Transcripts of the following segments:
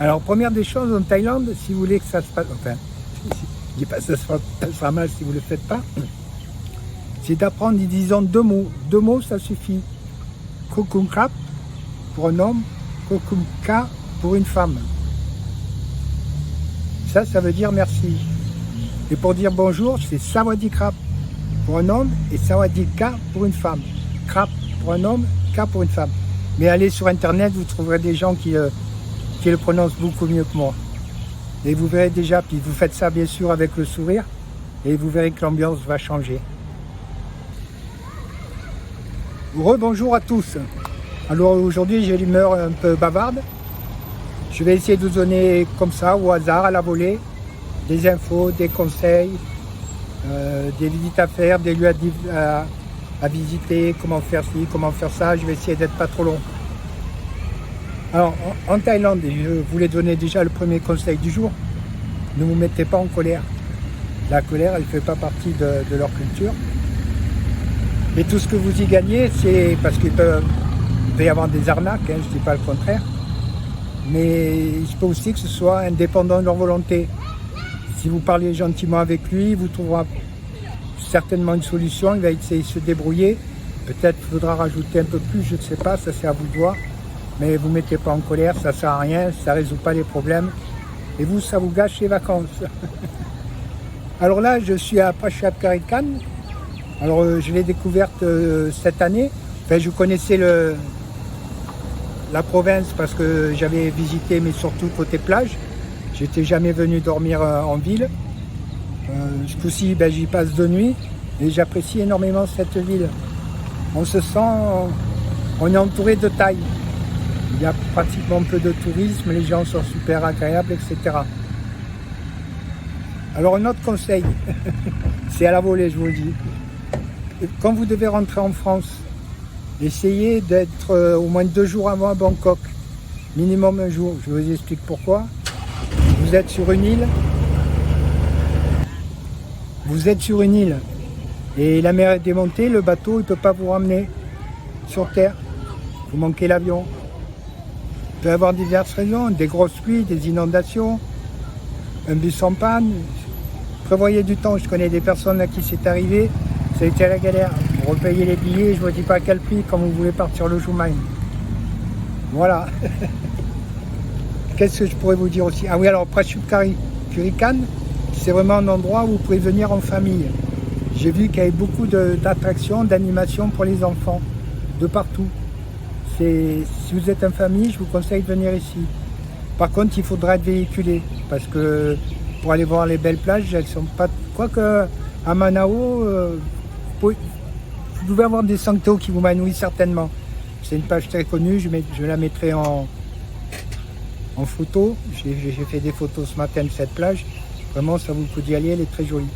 Alors, première des choses, en Thaïlande, si vous voulez que ça se passe, enfin, je dis pas que ça se passera mal si vous ne le faites pas, c'est d'apprendre, disons, deux mots. Deux mots, ça suffit. Kokum Krap pour un homme, Kokum Ka pour une femme. Ça veut dire merci. Et pour dire bonjour, c'est Sawadee Krap pour un homme et Sawadee Ka pour une femme. Krap pour un homme, Ka pour une femme. Mais allez sur Internet, vous trouverez des gens qui le prononcent beaucoup mieux que moi. Et vous verrez déjà, puis vous faites ça bien sûr avec le sourire, et vous verrez que l'ambiance va changer. Rebonjour à tous. Alors aujourd'hui j'ai l'humeur un peu bavarde. Je vais essayer de vous donner comme ça, au hasard, à la volée, des infos, des conseils, des visites à faire, des lieux à visiter, comment faire ci, comment faire ça. Je vais essayer d'être pas trop long. Alors en Thaïlande, je voulais donner déjà le premier conseil du jour. Ne vous mettez pas en colère. La colère, elle ne fait pas partie de leur culture. Mais tout ce que vous y gagnez, c'est parce qu'il peut y avoir des arnaques, hein, je ne dis pas le contraire. Mais il se peut aussi que ce soit indépendant de leur volonté. Si vous parlez gentiment avec lui, il vous trouvera certainement une solution, il va essayer de se débrouiller. Peut-être qu'il faudra rajouter un peu plus, je ne sais pas, ça c'est à vous de voir. Mais vous ne mettez pas en colère, ça ne sert à rien, ça ne résout pas les problèmes. Et vous, ça vous gâche les vacances. Alors là, je suis à Prachuapkhirikan. Alors je l'ai découverte cette année. Enfin, je connaissais la province parce que j'avais visité, mais surtout côté plage. J'étais jamais venu dormir en ville. Ce coup-ci, j'y passe de nuit et j'apprécie énormément cette ville. On se sent, on est entouré de Thaïs. Il y a pratiquement peu de tourisme, les gens sont super agréables, etc. Alors un autre conseil, c'est à la volée, je vous le dis. Quand vous devez rentrer en France, essayez d'être au moins 2 jours avant à Bangkok, minimum 1 jour. Je vous explique pourquoi. Vous êtes sur une île. Et la mer est démontée, le bateau ne peut pas vous ramener sur terre. Vous manquez l'avion. Il peut y avoir diverses raisons, des grosses pluies, des inondations, un bus en panne. Prévoyez du temps, je connais des personnes à qui c'est arrivé, ça a été la galère. Vous repayez les billets, je ne vous dis pas à quel prix, quand vous voulez partir le jour même. Voilà. Qu'est-ce que je pourrais vous dire aussi? Ah oui, alors Prachuapkhirikan, c'est vraiment un endroit où vous pouvez venir en famille. J'ai vu qu'il y avait beaucoup d'attractions, d'animations pour les enfants, de partout. Si vous êtes en famille, je vous conseille de venir ici. Par contre, il faudra être véhiculé, parce que pour aller voir les belles plages, elles sont pas... Quoique à Manao, vous pouvez avoir des sanctos qui vous manouillent certainement. C'est une plage très connue, je la mettrai en photo. J'ai fait des photos ce matin de cette plage. Vraiment, ça vaut le coup d'y aller, elle est très jolie.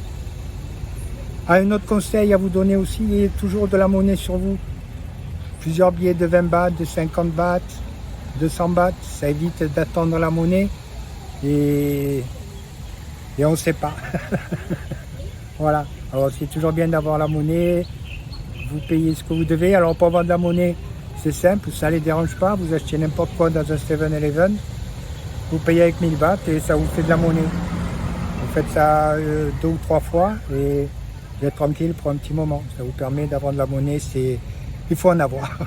Un autre conseil à vous donner aussi, il y a toujours de la monnaie sur vous. Plusieurs billets de 20 bahts, de 50 bahts, 200 bahts, ça évite d'attendre la monnaie et on ne sait pas. Voilà, alors c'est toujours bien d'avoir la monnaie, vous payez ce que vous devez. Alors pour avoir de la monnaie, c'est simple, ça ne les dérange pas, vous achetez n'importe quoi dans un 7-Eleven, vous payez avec 1000 bahts et ça vous fait de la monnaie. Vous faites ça 2 ou 3 fois et vous êtes tranquille pour un petit moment. Ça vous permet d'avoir de la monnaie, il faut en avoir.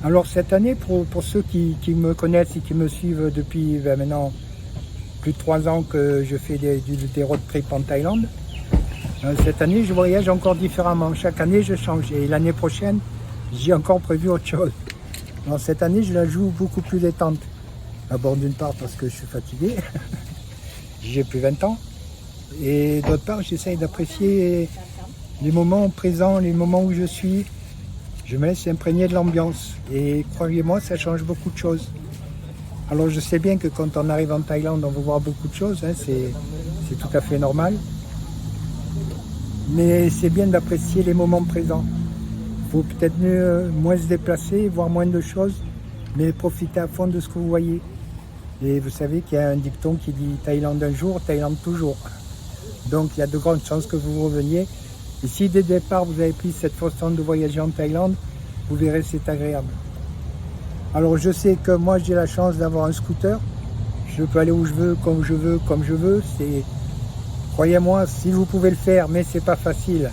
Alors cette année, pour ceux qui me connaissent et qui me suivent depuis maintenant plus de 3 ans que je fais des road trips en Thaïlande, cette année je voyage encore différemment. Chaque année je change et l'année prochaine j'ai encore prévu autre chose. Alors cette année je la joue beaucoup plus détente. D'abord d'une part parce que je suis fatigué, j'ai plus 20 ans, et d'autre part j'essaye d'apprécier les moments présents, les moments où je suis. Je me laisse imprégner de l'ambiance et croyez-moi, ça change beaucoup de choses. Alors je sais bien que quand on arrive en Thaïlande, on veut voir beaucoup de choses, hein, c'est tout à fait normal. Mais c'est bien d'apprécier les moments présents. Il faut peut-être moins se déplacer, voir moins de choses, mais profiter à fond de ce que vous voyez. Et vous savez qu'il y a un dicton qui dit « Thaïlande un jour, Thaïlande toujours ». Donc il y a de grandes chances que vous reveniez. Et si dès le départ vous avez pris cette façon de voyager en Thaïlande, vous verrez c'est agréable. Alors je sais que moi j'ai la chance d'avoir un scooter. Je peux aller où je veux, comme je veux, comme je veux. Croyez-moi, si vous pouvez le faire, mais c'est pas facile,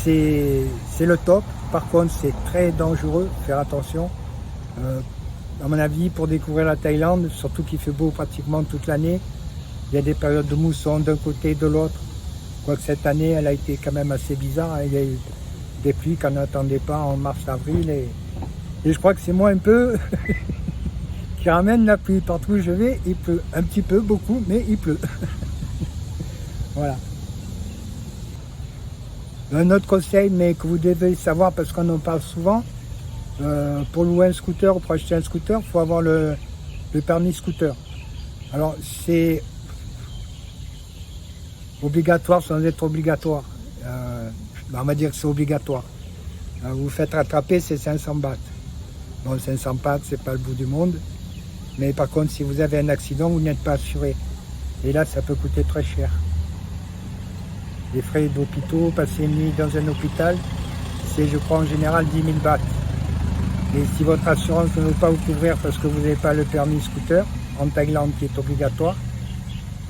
c'est le top. Par contre, c'est très dangereux, faire attention. À mon avis, pour découvrir la Thaïlande, surtout qu'il fait beau pratiquement toute l'année, il y a des périodes de mousson d'un côté et de l'autre. Quoique cette année, elle a été quand même assez bizarre. Il y a eu des pluies qu'on n'attendait pas en mars-avril. Et je crois que c'est moi un peu qui ramène la pluie. Partout où je vais, il pleut. Un petit peu, beaucoup, mais il pleut. Voilà. Un autre conseil, mais que vous devez savoir parce qu'on en parle souvent, pour louer un scooter ou pour acheter un scooter, il faut avoir le permis scooter. Alors c'est obligatoire sans être obligatoire. On va dire que c'est obligatoire. Vous vous faites rattraper, c'est 500 bahts. Bon, 500 bahts, c'est pas le bout du monde. Mais par contre, si vous avez un accident, vous n'êtes pas assuré. Et là, ça peut coûter très cher. Les frais d'hôpitaux, passer une nuit dans un hôpital, c'est, je crois, en général 10 000 bahts. Et si votre assurance ne veut pas vous couvrir parce que vous n'avez pas le permis scooter, en Thaïlande qui est obligatoire,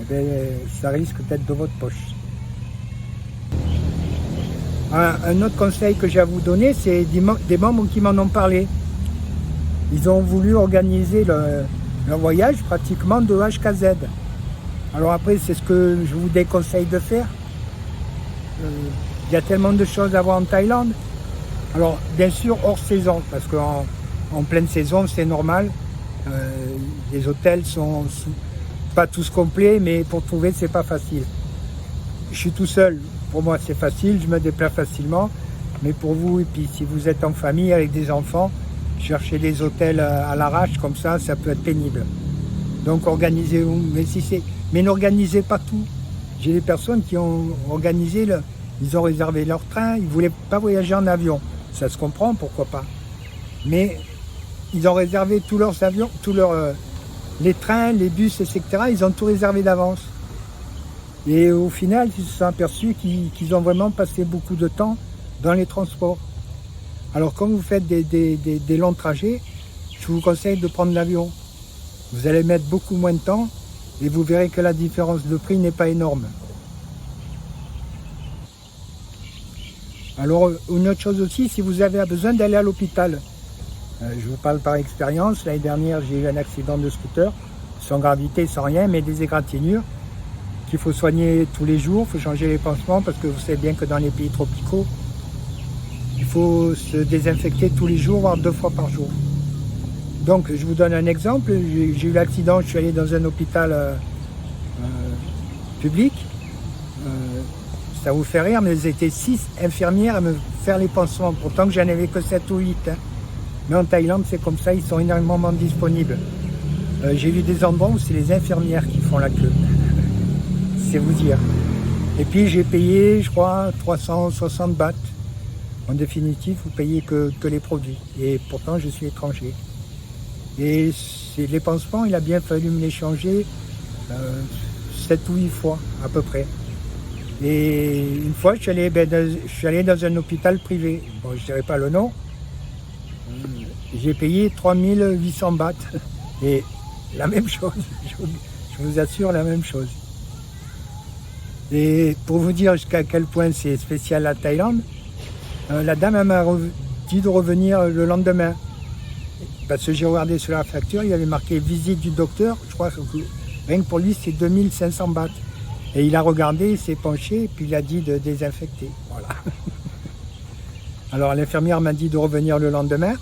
eh bien, ça risque d'être de votre poche. Un autre conseil que j'ai à vous donner, c'est des membres qui m'en ont parlé. Ils ont voulu organiser leur voyage pratiquement de A jusqu'à Z. Alors après, c'est ce que je vous déconseille de faire. Il y a tellement de choses à voir en Thaïlande. Alors, bien sûr, hors saison, parce qu'en pleine saison, c'est normal. Les hôtels sont pas tous complets, mais pour trouver, c'est pas facile. Je suis tout seul. Pour moi, c'est facile, je me déplace facilement. Mais pour vous, et puis si vous êtes en famille avec des enfants, chercher des hôtels à l'arrache, comme ça peut être pénible. Donc, organisez-vous. Mais n'organisez pas tout. J'ai des personnes qui ont organisé, ils ont réservé leur train, ils ne voulaient pas voyager en avion. Ça se comprend, pourquoi pas. Mais ils ont réservé tous leurs avions, les trains, les bus, etc. Ils ont tout réservé d'avance. Et au final, ils se sont aperçus qu'ils ont vraiment passé beaucoup de temps dans les transports. Alors quand vous faites des longs trajets, je vous conseille de prendre l'avion. Vous allez mettre beaucoup moins de temps et vous verrez que la différence de prix n'est pas énorme. Alors, une autre chose aussi, si vous avez besoin d'aller à l'hôpital, je vous parle par expérience, l'année dernière j'ai eu un accident de scooter, sans gravité, sans rien, mais des égratignures qu'il faut soigner tous les jours, il faut changer les pansements parce que vous savez bien que dans les pays tropicaux, il faut se désinfecter tous les jours, voire 2 fois par jour. Donc, je vous donne un exemple, j'ai eu l'accident, je suis allé dans un hôpital public. Ça vous fait rire, mais ils étaient 6 infirmières à me faire les pansements, pourtant que j'en avais que 7 ou 8. Mais en Thaïlande, c'est comme ça, ils sont énormément disponibles. J'ai vu des endroits où c'est les infirmières qui font la queue. C'est vous dire. Et puis j'ai payé, je crois, 360 bahts. En définitive, vous payez que les produits. Et pourtant, je suis étranger. Et les pansements, il a bien fallu me les changer 7 ou 8 fois, à peu près. Et une fois, je suis allé dans un hôpital privé. Bon, je ne dirai pas le nom. J'ai payé 3800 bahts. Et la même chose, je vous assure la même chose. Et pour vous dire jusqu'à quel point c'est spécial la Thaïlande, la dame m'a dit de revenir le lendemain. Parce que j'ai regardé sur la facture, il y avait marqué visite du docteur. Je crois que rien que pour lui, c'est 2500 bahts. Et il a regardé, il s'est penché, et puis il a dit de désinfecter. Voilà. Alors l'infirmière m'a dit de revenir le lendemain.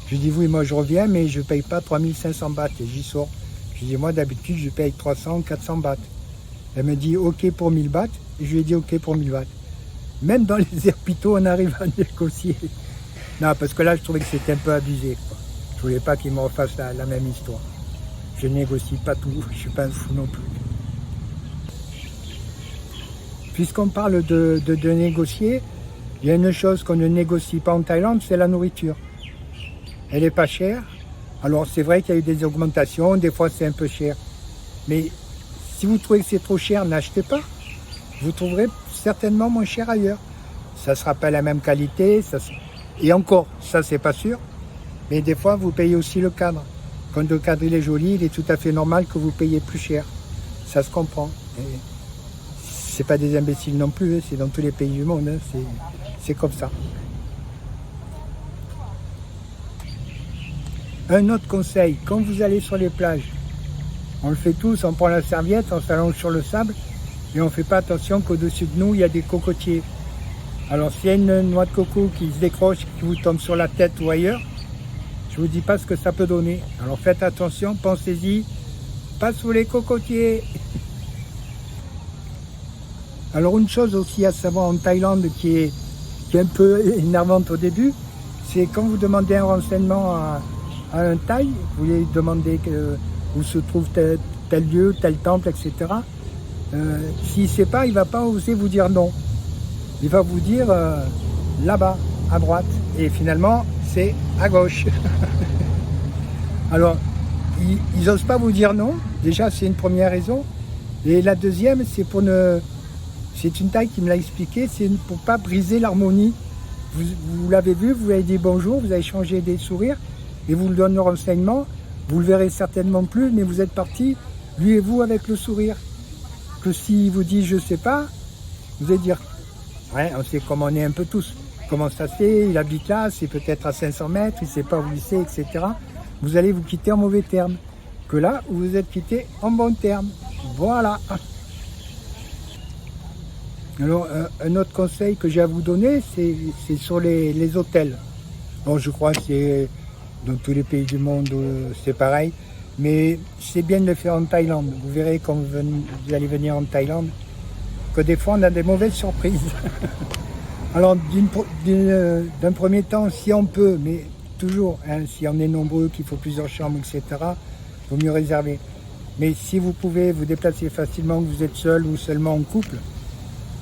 Je dis oui, moi je reviens, mais je ne paye pas 3500 bahts. Et j'y sors. Je dis moi d'habitude, je paye 300, 400 bahts. Elle me dit ok pour 1000 bahts. Et je lui ai dit ok pour 1000 bahts. Même dans les hôpitaux, on arrive à négocier. Non, parce que là, je trouvais que c'était un peu abusé, quoi. Je voulais pas qu'ils me refassent la même histoire. Je négocie pas tout, je suis pas un fou non plus. Puisqu'on parle de négocier, il y a une chose qu'on ne négocie pas en Thaïlande, c'est la nourriture. Elle n'est pas chère. Alors c'est vrai qu'il y a eu des augmentations, des fois c'est un peu cher. Mais si vous trouvez que c'est trop cher, n'achetez pas. Vous trouverez certainement moins cher ailleurs. Ça ne sera pas la même qualité. Et encore, ça c'est pas sûr. Mais des fois, vous payez aussi le cadre. Quand le cadre il est joli, il est tout à fait normal que vous payiez plus cher. Ça se comprend. C'est pas des imbéciles non plus, hein, c'est dans tous les pays du monde, hein, c'est comme ça. Un autre conseil, quand vous allez sur les plages, on le fait tous, on prend la serviette, on s'allonge sur le sable et on ne fait pas attention qu'au-dessus de nous, il y a des cocotiers. Alors s'il y a une noix de coco qui se décroche, qui vous tombe sur la tête ou ailleurs, je ne vous dis pas ce que ça peut donner. Alors faites attention, pensez-y, pas sous les cocotiers. Alors une chose aussi à savoir en Thaïlande qui est un peu énervante au début, c'est quand vous demandez un renseignement à un Thaï, vous lui demandez où se trouve tel lieu, tel temple, etc. S'il ne sait pas, il ne va pas oser vous dire non. Il va vous dire là-bas, à droite. Et finalement, c'est à gauche. Alors, ils n'osent pas vous dire non. Déjà, c'est une première raison. Et la deuxième, c'est c'est une Thaï qui me l'a expliqué, c'est pour ne pas briser l'harmonie. Vous l'avez vu, vous avez dit bonjour, vous avez échangé des sourires, et vous lui donnez le renseignement. Vous le verrez certainement plus, mais vous êtes partis, lui et vous, avec le sourire. Que s'il vous dit je sais pas, vous allez dire ouais, on sait comment on est un peu tous. Comment ça se fait, il habite là, c'est peut-être à 500 mètres, il ne sait pas où c'est, etc. Vous allez vous quitter en mauvais termes. Que là, vous vous êtes quitté en bon terme. Voilà. Alors, un autre conseil que j'ai à vous donner, c'est sur les hôtels. Bon, je crois que c'est dans tous les pays du monde, c'est pareil. Mais c'est bien de le faire en Thaïlande. Vous verrez quand vous allez venir en Thaïlande, que des fois, on a des mauvaises surprises. Alors, d'un premier temps, si on peut, mais toujours, hein, si on est nombreux, qu'il faut plusieurs chambres, etc., il vaut mieux réserver. Mais si vous pouvez vous déplacer facilement, que vous êtes seul ou seulement en couple,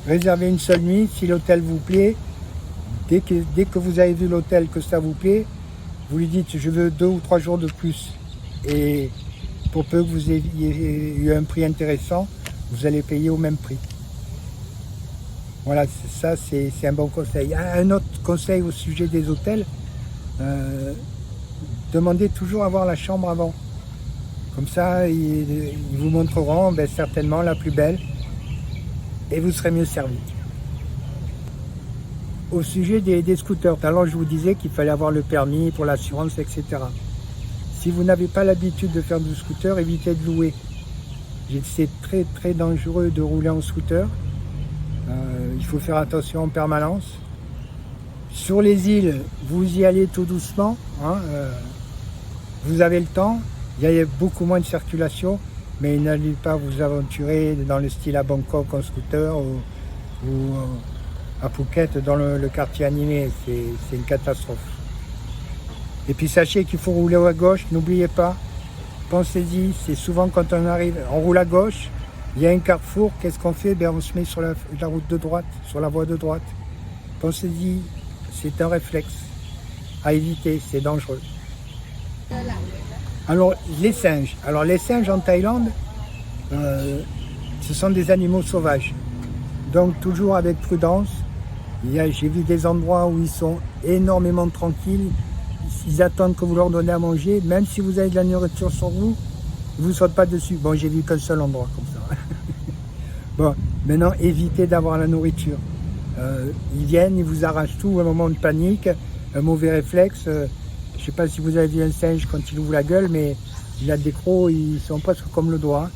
réservez une seule nuit. Si l'hôtel vous plaît, dès que vous avez vu l'hôtel, que ça vous plaît, vous lui dites je veux 2 ou 3 jours de plus. Et pour peu que vous ayez eu un prix intéressant, vous allez payer au même prix. Voilà, ça c'est un bon conseil. Un autre conseil au sujet des hôtels, demandez toujours à voir la chambre avant. Comme ça, ils vous montreront certainement la plus belle et vous serez mieux servi. Au sujet des scooters, tout à l'heure je vous disais qu'il fallait avoir le permis pour l'assurance, etc. Si vous n'avez pas l'habitude de faire du scooter, évitez de louer. C'est très très dangereux de rouler en scooter. Il faut faire attention en permanence. Sur les îles, vous y allez tout doucement. Hein, vous avez le temps. Il y a beaucoup moins de circulation, mais n'allez pas vous aventurer dans le style à Bangkok en scooter ou à Phuket dans le quartier animé. C'est une catastrophe. Et puis sachez qu'il faut rouler à gauche, n'oubliez pas. Pensez-y, c'est souvent quand on arrive, on roule à gauche, il y a un carrefour, qu'est-ce qu'on fait? On se met sur la route de droite, sur la voie de droite. Pensez-y, c'est un réflexe à éviter, c'est dangereux. Alors les singes en Thaïlande, ce sont des animaux sauvages. Donc toujours avec prudence. J'ai vu des endroits où ils sont énormément tranquilles. Ils attendent que vous leur donnez à manger, même si vous avez de la nourriture sur vous, ils ne vous sautent pas dessus. Bon, j'ai vu qu'un seul endroit comme ça. Bon, maintenant, évitez d'avoir la nourriture. Ils viennent, ils vous arrachent tout, un moment de panique, un mauvais réflexe. Je ne sais pas si vous avez vu un singe quand il ouvre la gueule, mais il a des crocs, ils sont presque comme le doigt.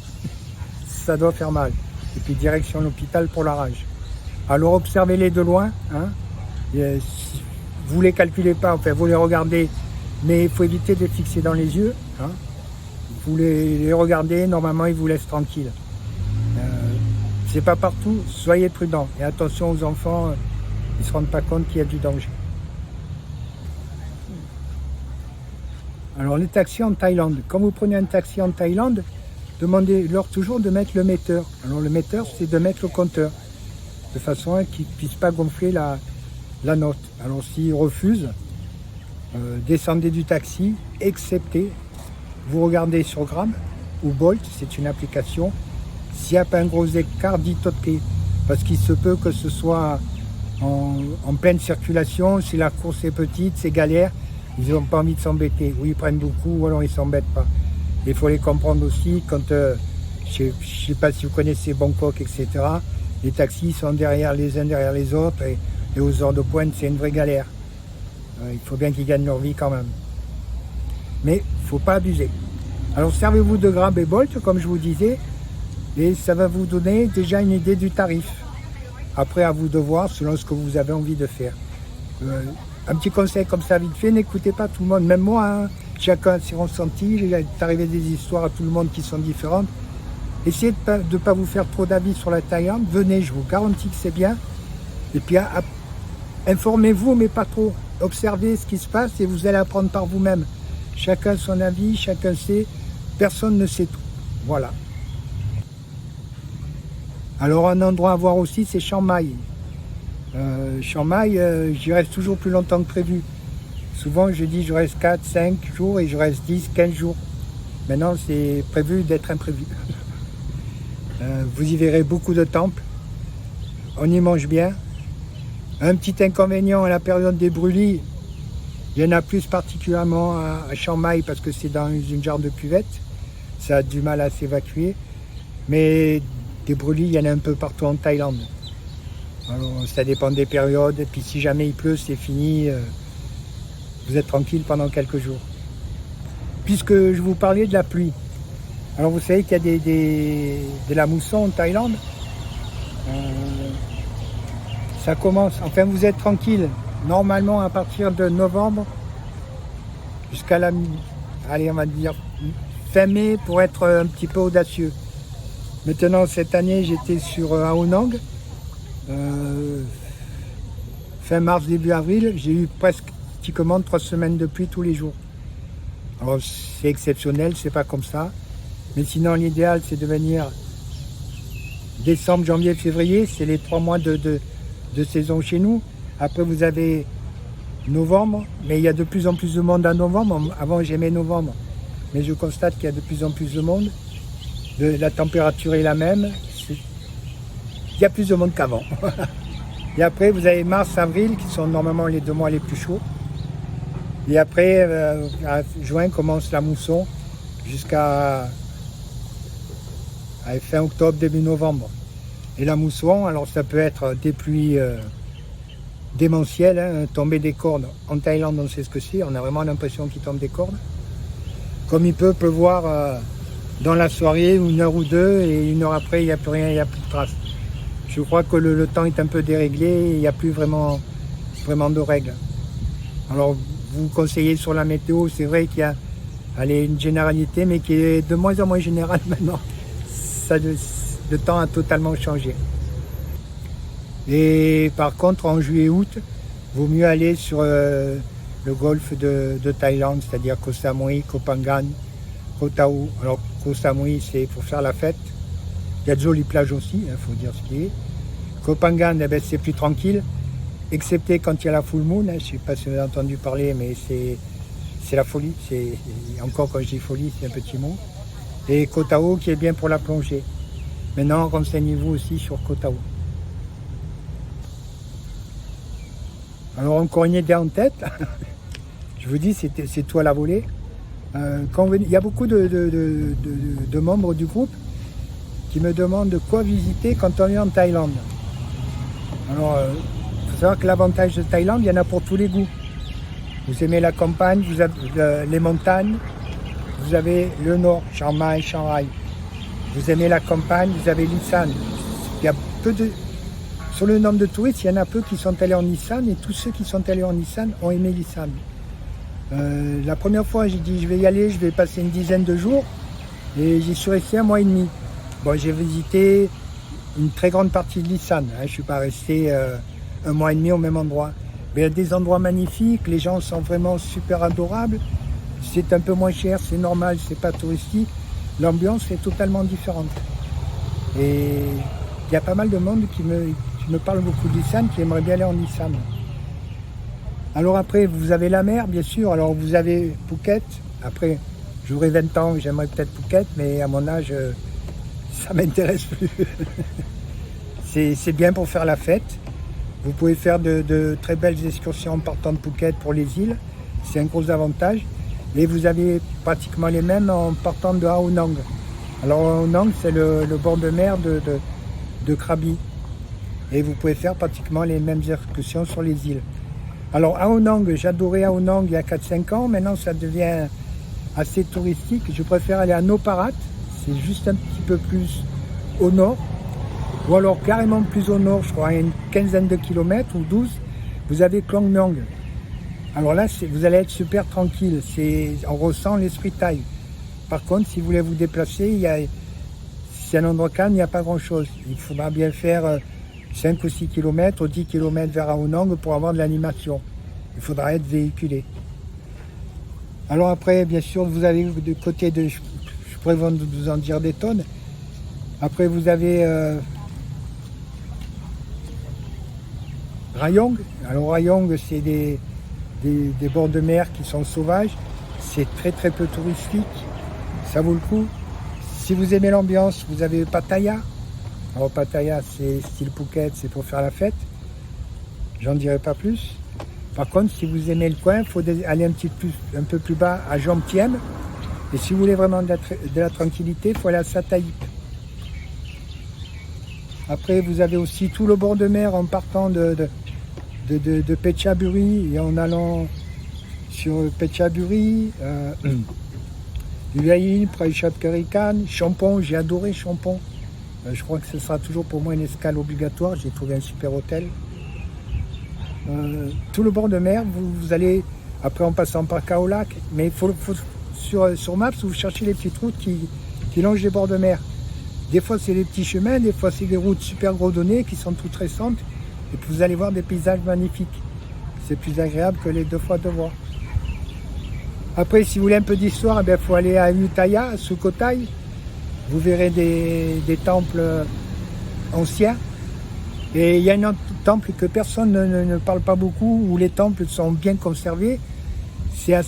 Ça doit faire mal. Et puis direction l'hôpital pour la rage. Alors observez-les de loin. Hein. Vous ne les calculez pas, enfin vous les regardez, mais il faut éviter de les fixer dans les yeux. Hein. Vous les regardez, normalement ils vous laissent tranquille. C'est pas partout, soyez prudents. Et attention aux enfants, ils ne se rendent pas compte qu'il y a du danger. Alors les taxis en Thaïlande, quand vous prenez un taxi en Thaïlande, demandez-leur toujours de mettre le metteur. Alors le metteur, c'est de mettre le compteur, de façon à qu'ils ne puissent pas gonfler la note. Alors s'ils refusent, descendez du taxi, excepté, vous regardez sur Grab ou Bolt, c'est une application. S'il n'y a pas un gros écart, dites OK, parce qu'il se peut que ce soit en pleine circulation, si la course est petite, c'est galère. Ils n'ont pas envie de s'embêter. Ou ils prennent beaucoup, ou alors ils ne s'embêtent pas. Il faut les comprendre aussi quand, je ne sais pas si vous connaissez Bangkok, etc. Les taxis sont derrière les uns derrière les autres et aux heures de pointe, c'est une vraie galère. Il faut bien qu'ils gagnent leur vie quand même. Mais il ne faut pas abuser. Alors servez-vous de Grab et Bolt, comme je vous disais, et ça va vous donner déjà une idée du tarif. Après, à vous de voir selon ce que vous avez envie de faire. Un petit conseil comme ça, vite fait, n'écoutez pas tout le monde, même moi, hein, chacun a ses ressentis, il est arrivé des histoires à tout le monde qui sont différentes. Essayez de ne pas vous faire trop d'avis sur la Thaïlande, venez, je vous garantis que c'est bien. Et puis informez-vous, mais pas trop. Observez ce qui se passe et vous allez apprendre par vous-même. Chacun son avis, chacun sait, personne ne sait tout. Voilà. Alors un endroit à voir aussi, c'est Chiang Mai. Chiang Mai, j'y reste toujours plus longtemps que prévu. Souvent je dis je reste 4, 5 jours et je reste 10, 15 jours. Maintenant c'est prévu d'être imprévu. Vous y verrez beaucoup de temples. On y mange bien. Un petit inconvénient à la période des brûlis, il y en a plus particulièrement à Chiang Mai parce que c'est dans une genre de cuvette. Ça a du mal à s'évacuer. Mais des brûlis, il y en a un peu partout en Thaïlande. Alors, ça dépend des périodes. Et puis si jamais il pleut, c'est fini. Vous êtes tranquille pendant quelques jours. Puisque je vous parlais de la pluie. Alors vous savez qu'il y a de la mousson en Thaïlande. Ça commence, enfin vous êtes tranquille. Normalement à partir de novembre jusqu'à allez on va dire fin mai pour être un petit peu audacieux. Maintenant cette année j'étais sur Ao Nang. Fin mars, début avril, j'ai eu presque pratiquement 3 semaines de pluie tous les jours. Alors c'est exceptionnel, c'est pas comme ça. Mais sinon l'idéal c'est de venir décembre, janvier, février, c'est les 3 mois de saison chez nous. Après vous avez novembre, mais il y a de plus en plus de monde en novembre. Avant j'aimais novembre, mais je constate qu'il y a de plus en plus de monde. La température est la même. Il y a plus de monde qu'avant. Et après vous avez mars, avril qui sont normalement les 2 mois les plus chauds. Et après à juin commence la mousson jusqu'à fin octobre, début novembre. Et la mousson, alors ça peut être des pluies démentielles, hein, tomber des cordes. En Thaïlande, on sait ce que c'est, on a vraiment l'impression qu'il tombe des cordes. Comme il peut pleuvoir dans la soirée, 1 heure ou 2, et 1 heure après, il n'y a plus rien, il n'y a plus de traces. Je crois que le temps est un peu déréglé, il n'y a plus vraiment de règles. Alors, vous conseillez sur la météo, c'est vrai qu'il y a une généralité, mais qui est de moins en moins générale maintenant. Le temps a totalement changé. Et par contre, en juillet-août, il vaut mieux aller sur le golfe de Thaïlande, c'est-à-dire Koh Samui, Koh Phangan, Koh Tao. Alors, Koh Samui, c'est pour faire la fête. Il y a de jolies plages aussi, il faut dire ce qui est. Koh Phangan, c'est plus tranquille, excepté quand il y a la full moon. Je ne sais pas si vous avez entendu parler, mais c'est la folie. Encore quand je dis folie, c'est un petit mot. Et Koh Tao qui est bien pour la plongée. Maintenant, renseignez-vous aussi sur Koh Tao. Alors encore une idée en tête, je vous dis, c'est tout à la volée. Il y a beaucoup de membres du groupe qui me demandent quoi visiter quand on est en Thaïlande. Alors, il faut savoir que l'avantage de Thaïlande, il y en a pour tous les goûts. Vous aimez la campagne, vous avez les montagnes, vous avez le nord, Chiang Mai, Chiang Rai. Vous aimez la campagne, vous avez l'Isan. Il y a sur le nombre de touristes, il y en a peu qui sont allés en Isan et tous ceux qui sont allés en Isan ont aimé l'Isan. La première fois, j'ai dit je vais y aller, je vais passer une dizaine de jours et j'y suis resté 1 mois et demi. Bon, j'ai visité une très grande partie de l'Isan. Je ne suis pas resté 1 mois et demi au même endroit. Mais il y a des endroits magnifiques, les gens sont vraiment super adorables. C'est un peu moins cher, c'est normal, c'est pas touristique. L'ambiance est totalement différente. Et il y a pas mal de monde qui me parle beaucoup d'Isan, qui aimerait bien aller en Isan. Alors après, vous avez la mer, bien sûr. Alors vous avez Phuket. Après, j'aurai 20 ans, j'aimerais peut-être Phuket, mais à mon âge, ça m'intéresse plus. C'est bien pour faire la fête. Vous pouvez faire de très belles excursions en partant de Phuket pour les îles. c'est un gros avantage. Et vous avez pratiquement les mêmes en partant de Ao Nang. Alors Ao Nang, c'est le bord de mer de Krabi. Et vous pouvez faire pratiquement les mêmes excursions sur les îles. Alors Ao Nang, j'adorais Ao Nang il y a 4-5 ans. Maintenant, ça devient assez touristique. Je préfère aller à Noparat. C'est juste un petit peu plus au nord. Ou alors carrément plus au nord, je crois, à une quinzaine de kilomètres ou 12. Vous avez Klong Myong. Alors là, vous allez être super tranquille. On ressent l'esprit thaï. Par contre, si vous voulez vous déplacer, c'est un endroit calme, il n'y a pas grand-chose. Il faudra bien faire 5 ou 6 km ou 10 km vers Ao Nang pour avoir de l'animation. Il faudra être véhiculé. Alors après, bien sûr, vous avez du côté de... Je pourrais vous en dire des tonnes. Après, vous avez Rayong. Alors Rayong, c'est des bords de mer qui sont sauvages. C'est très très peu touristique. Ça vaut le coup. Si vous aimez l'ambiance, vous avez Pattaya. Alors Pattaya, c'est style Phuket, c'est pour faire la fête. J'en dirai pas plus. Par contre, si vous aimez le coin, il faut aller un peu plus bas à Jomtien. Et si vous voulez vraiment de la tranquillité, il faut aller à Sataip. Après, vous avez aussi tout le bord de mer en partant de Phetchaburi et en allant sur Phetchaburi, Hue, Praichat Karikan, Champong. J'ai adoré Champong. Je crois que ce sera toujours pour moi une escale obligatoire. J'ai trouvé un super hôtel. Tout le bord de mer, vous allez, après en passant par Khao-Lak, mais sur Maps, vous cherchez les petites routes qui longent les bords de mer. Des fois, c'est des petits chemins, des fois, c'est des routes super gredonnées qui sont toutes récentes. Et puis, vous allez voir des paysages magnifiques. C'est plus agréable que les 2 fois 2 voies. Après, si vous voulez un peu d'histoire, il faut aller à Ayutthaya, à Sukhothai. Vous verrez des temples anciens. Et il y a un autre temple que personne ne parle pas beaucoup, où les temples sont bien conservés. C'est à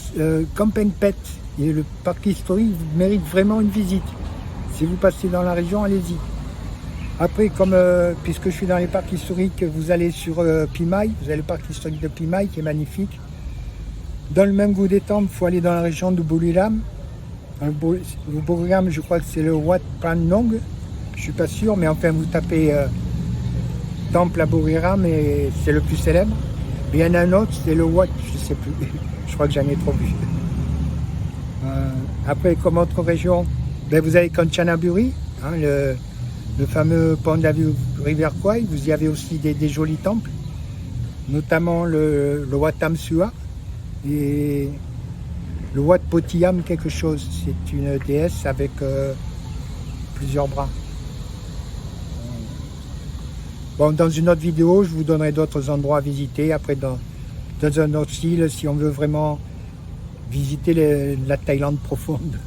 Kampeng Phet. Et le parc historique mérite vraiment une visite. Si vous passez dans la région, allez-y. Après, puisque je suis dans les parcs historiques, vous allez sur Phimai. Vous avez le parc historique de Phimai qui est magnifique. Dans le même goût des temples, il faut aller dans la région de Buriram. Le Buriram, je crois que c'est le Wat Phan Nong. Je ne suis pas sûr, mais enfin, vous tapez temple à Buriram et c'est le plus célèbre. Et il y en a un autre, c'est le Wat, je ne sais plus. Je crois que j'en ai trop vu. Après, comme autre région, vous avez Kanchanaburi, hein, le fameux pont de la rivière Kwai. Vous y avez aussi des jolis temples, notamment le Wat Tham Sua et le Wat Potiyam quelque chose. C'est une déesse avec plusieurs bras. Bon, dans une autre vidéo, je vous donnerai d'autres endroits à visiter. Après, dans un autre style, si on veut vraiment visiter la Thaïlande profonde.